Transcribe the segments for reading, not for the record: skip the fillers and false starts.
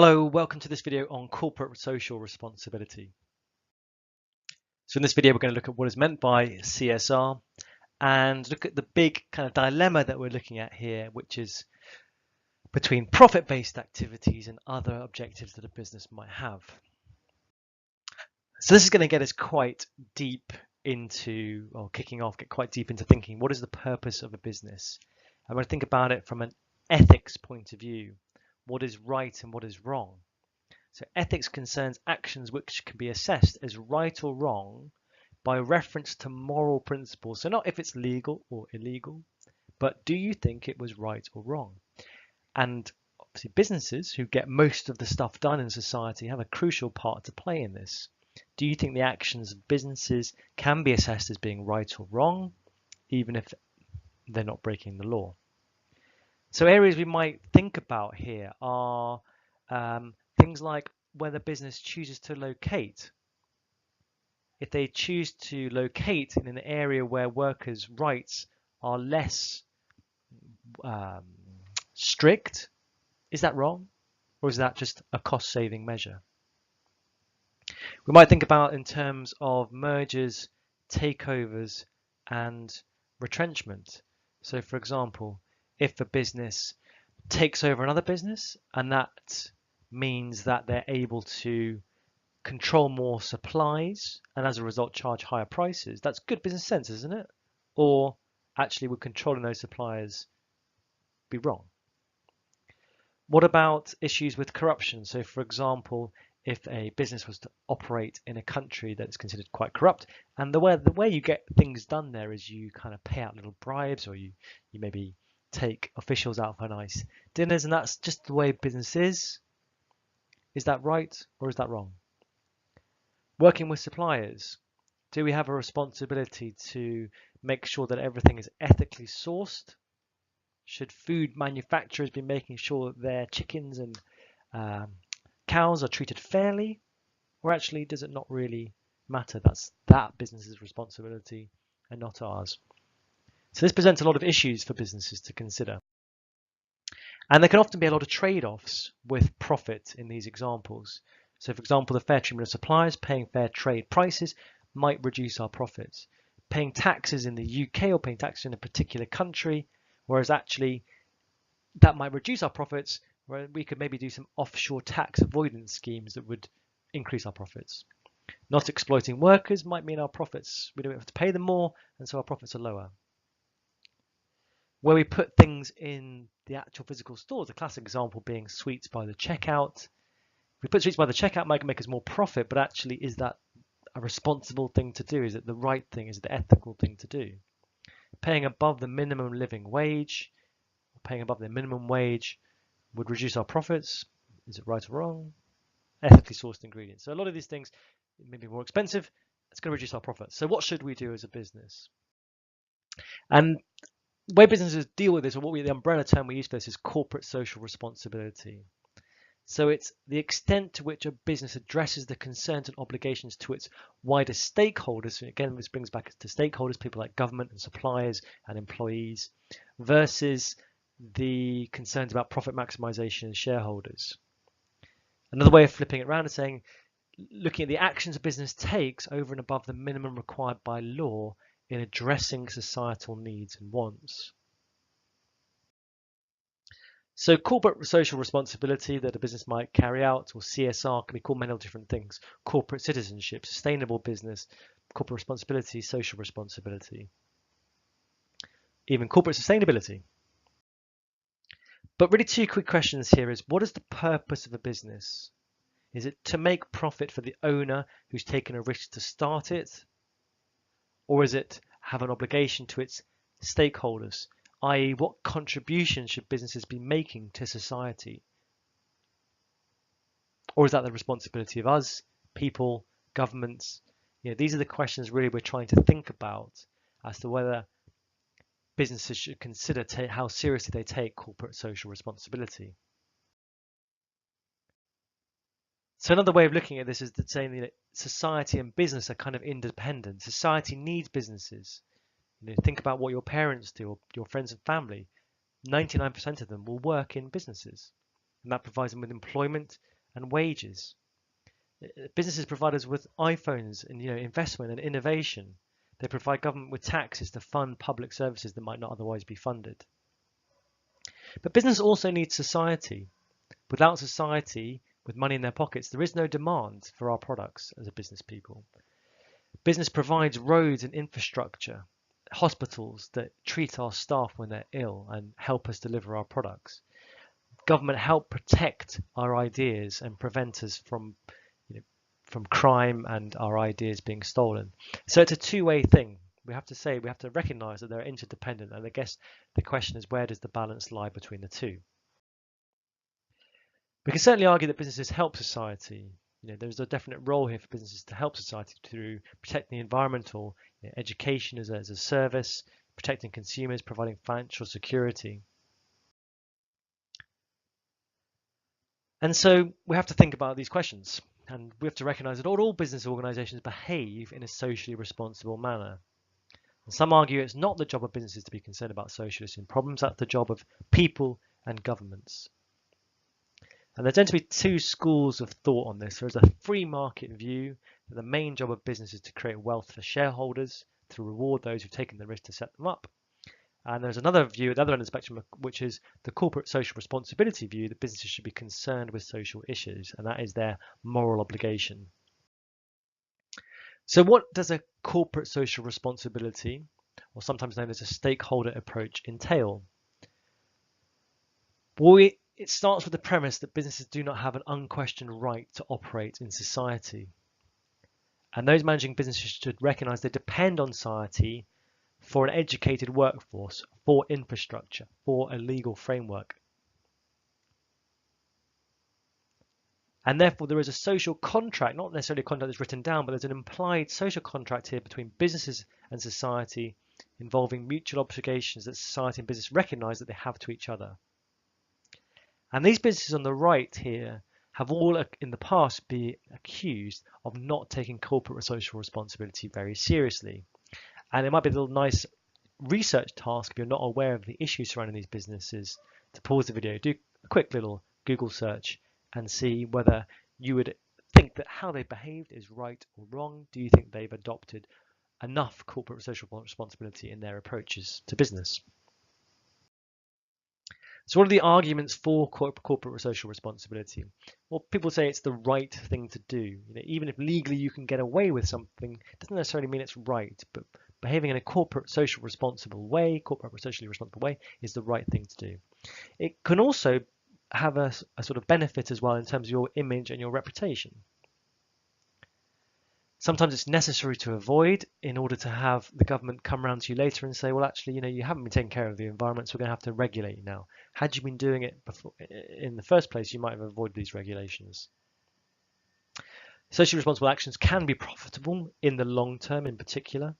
Hello, welcome to this video on corporate social responsibility. So in this video, we're going to look at what is meant by CSR and look at the big kind of dilemma that we're looking at here, which is between profit-based activities and other objectives that a business might have. So this is going to get us quite deep into, or kicking off, get quite deep into thinking, what is the purpose of a business? And we're going to think about it from an ethics point of view. What is right and what is wrong? So ethics concerns actions which can be assessed as right or wrong by reference to moral principles. So not if it's legal or illegal, but do you think it was right or wrong? And obviously businesses who get most of the stuff done in society have a crucial part to play in this. Do you think the actions of businesses can be assessed as being right or wrong, even if they're not breaking the law? So areas we might think about here are things like where the business chooses to locate. If they choose to locate in an area where workers' rights are less strict, is that wrong? Or is that just a cost-saving measure? We might think about in terms of mergers, takeovers, and retrenchment. So for example, if a business takes over another business and that means that they're able to control more supplies and as a result charge higher prices, that's good business sense, isn't it? Or actually would controlling those suppliers be wrong? What about issues with corruption? So for example, if a business was to operate in a country that's considered quite corrupt, and the way you get things done there is you kind of pay out little bribes, or you maybe take officials out for nice dinners, and that's just the way business is that right or is that wrong? Working with suppliers, do we have a responsibility to make sure that everything is ethically sourced? Should food manufacturers be making sure that their chickens and cows are treated fairly? Or actually, does it not really matter? That's that business's responsibility and not ours. So this presents a lot of issues for businesses to consider. And there can often be a lot of trade-offs with profit in these examples. So for example, the fair treatment of suppliers, paying fair trade prices might reduce our profits. Paying taxes in the UK or paying taxes in a particular country, whereas actually that might reduce our profits, where we could maybe do some offshore tax avoidance schemes that would increase our profits. Not exploiting workers might mean our profits, we don't have to pay them more, and so our profits are lower. Where we put things in the actual physical stores, a classic example being sweets by the checkout. If we put sweets by the checkout, might make us more profit, but actually is that a responsible thing to do? Is it the right thing? Is it the ethical thing to do? Paying above the minimum living wage, paying above the minimum wage would reduce our profits. Is it right or wrong? Ethically sourced ingredients. So a lot of these things may be more expensive. It's going to reduce our profits. So what should we do as a business? And the way businesses deal with this, or the umbrella term we use for this, is corporate social responsibility. So it's the extent to which a business addresses the concerns and obligations to its wider stakeholders. And again, this brings back to stakeholders, people like government and suppliers and employees, versus the concerns about profit maximization and shareholders. Another way of flipping it around is saying, looking at the actions a business takes over and above the minimum required by law in addressing societal needs and wants. So corporate social responsibility that a business might carry out, or CSR, can be called many different things. Corporate citizenship, sustainable business, corporate responsibility, social responsibility, even corporate sustainability. But really two quick questions here is, what is the purpose of a business? Is it to make profit for the owner who's taken a risk to start it? Or is it have an obligation to its stakeholders, i.e. what contribution should businesses be making to society? Or is that the responsibility of us, people, governments? These are the questions really we're trying to think about as to whether businesses should consider how seriously they take corporate social responsibility. So another way of looking at this is that saying that society and business are kind of independent. Society needs businesses. Think about what your parents do, or your friends and family. 99% of them will work in businesses. and that provides them with employment and wages. Businesses provide us with iPhones and investment and innovation. They provide government with taxes to fund public services that might not otherwise be funded. But business also needs society. Without society, with money in their pockets, there is no demand for our products as a business people. Business provides roads and infrastructure, hospitals that treat our staff when they're ill and help us deliver our products. Government help protect our ideas and prevent us from crime and our ideas being stolen. So it's a two-way thing. We have to recognize that they're interdependent, and I guess the question is, where does the balance lie between the two? We can certainly argue that businesses help society. There's a definite role here for businesses to help society through protecting the environment, or education as a service, protecting consumers, providing financial security. And so we have to think about these questions, and we have to recognize that all business organizations behave in a socially responsible manner. And some argue it's not the job of businesses to be concerned about social issues and problems, that's the job of people and governments. And there tend to be two schools of thought on this. There's a free market view that the main job of business is to create wealth for shareholders, to reward those who've taken the risk to set them up. And there's another view at the other end of the spectrum, which is the corporate social responsibility view, that businesses should be concerned with social issues, and that is their moral obligation. So what does a corporate social responsibility, or sometimes known as a stakeholder approach, entail? Well, it starts with the premise that businesses do not have an unquestioned right to operate in society. And those managing businesses should recognize they depend on society for an educated workforce, for infrastructure, for a legal framework. And therefore there is a social contract, not necessarily a contract that's written down, but there's an implied social contract here between businesses and society involving mutual obligations that society and business recognize that they have to each other. And these businesses on the right here have all in the past been accused of not taking corporate social responsibility very seriously. And it might be a little nice research task if you're not aware of the issues surrounding these businesses to pause the video, do a quick little Google search and see whether you would think that how they behaved is right or wrong. Do you think they've adopted enough corporate social responsibility in their approaches to business? So what are the arguments for corporate social responsibility? Well, people say it's the right thing to do. Even if legally you can get away with something, it doesn't necessarily mean it's right, but behaving in a corporate socially responsible way is the right thing to do. It can also have a sort of benefit as well in terms of your image and your reputation. Sometimes it's necessary to avoid in order to have the government come around to you later and say, well, actually, you haven't been taking care of the environment, so we're going to have to regulate you now. Had you been doing it before, in the first place, you might have avoided these regulations. Socially responsible actions can be profitable in the long term in particular,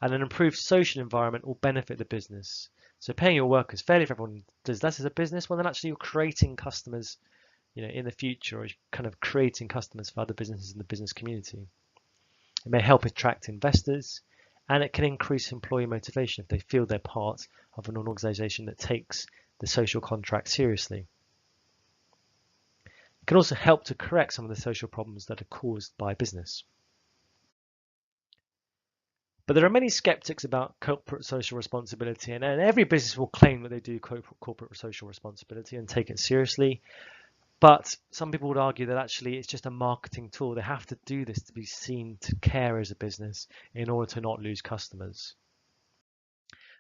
and an improved social environment will benefit the business. So paying your workers fairly, if everyone does that as a business, well, then actually you're creating customers in the future, or kind of creating customers for other businesses in the business community. It may help attract investors, and it can increase employee motivation if they feel they're part of an organization that takes the social contract seriously. It can also help to correct some of the social problems that are caused by business. But there are many skeptics about corporate social responsibility, and every business will claim that they do corporate social responsibility and take it seriously. But some people would argue that actually it's just a marketing tool. They have to do this to be seen to care as a business in order to not lose customers.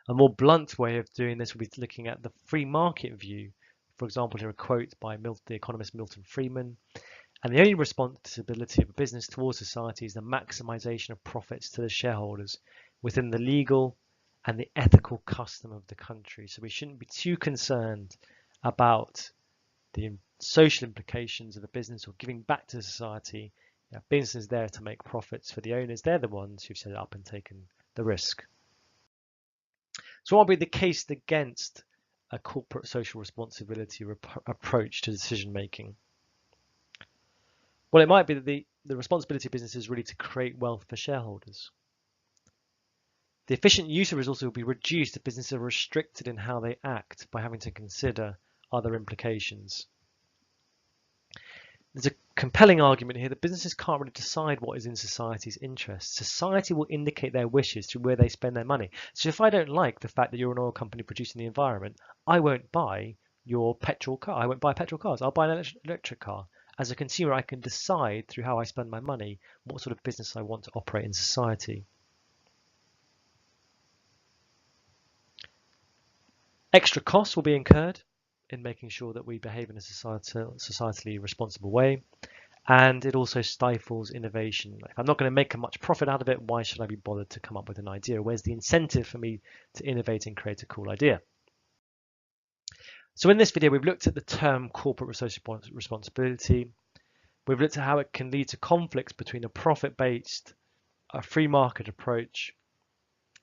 A more blunt way of doing this would be looking at the free market view. For example, here a quote by the economist Milton Friedman. And the only responsibility of a business towards society is the maximization of profits to the shareholders within the legal and the ethical custom of the country. So we shouldn't be too concerned about the social implications of the business or giving back to society. Business is there to make profits for the owners. They're the ones who've set it up and taken the risk. So what would be the case against a corporate social responsibility approach to decision making? Well, it might be that the responsibility of business is really to create wealth for shareholders. The efficient use of resources will be reduced if businesses are restricted in how they act by having to consider other implications. There's a compelling argument here that businesses can't really decide what is in society's interest. Society will indicate their wishes through where they spend their money. So if I don't like the fact that you're an oil company producing the environment, I won't buy your petrol car. I won't buy petrol cars. I'll buy an electric car. As a consumer, I can decide through how I spend my money what sort of business I want to operate in society. Extra costs will be incurred in making sure that we behave in a societally responsible way, and it also stifles innovation. If I'm not going to make much profit out of it, why should I be bothered to come up with an idea? Where's the incentive for me to innovate and create a cool idea? So in this video, we've looked at the term corporate social responsibility. We've looked at how it can lead to conflicts between a profit-based, a free market approach,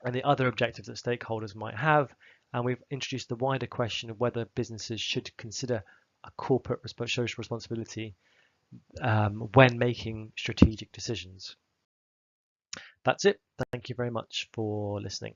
and the other objectives that stakeholders might have. And we've introduced the wider question of whether businesses should consider a corporate social responsibility when making strategic decisions. That's it. Thank you very much for listening.